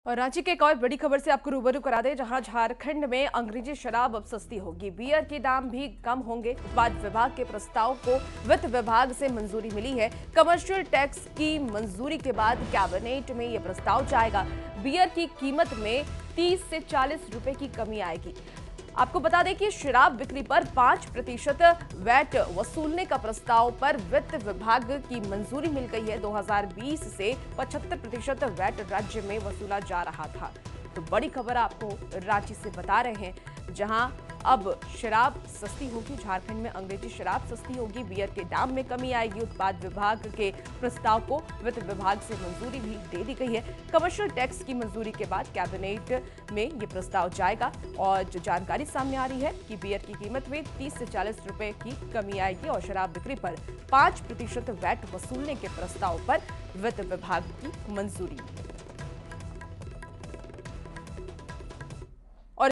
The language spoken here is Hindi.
और रांची के एक और बड़ी खबर से आपको रूबरू करा दें, जहां झारखंड में अंग्रेजी शराब अब सस्ती होगी। बियर के दाम भी कम होंगे। उत्पाद विभाग के प्रस्ताव को वित्त विभाग से मंजूरी मिली है। कमर्शियल टैक्स की मंजूरी के बाद कैबिनेट में यह प्रस्ताव जाएगा। बियर की कीमत में 30 से 40 रुपए की कमी आएगी। आपको बता दें कि शराब बिक्री पर 5% वैट वसूलने का प्रस्ताव पर वित्त विभाग की मंजूरी मिल गई है। 2020 से 75% वैट राज्य में वसूला जा रहा था। तो बड़ी खबर आपको रांची से बता रहे हैं, जहां अब शराब सस्ती होगी। झारखंड में अंग्रेजी शराब सस्ती होगी, बियर के दाम में कमी आएगी। उत्पाद विभाग के प्रस्ताव को वित्त विभाग से मंजूरी भी दे दी गई है। कमर्शियल टैक्स की मंजूरी के बाद कैबिनेट में ये प्रस्ताव जाएगा और जो जानकारी सामने आ रही है कि बियर की कीमत में 30 से 40 रुपए की कमी आएगी और शराब बिक्री पर 5% वैट वसूलने के प्रस्ताव पर वित्त विभाग की मंजूरी।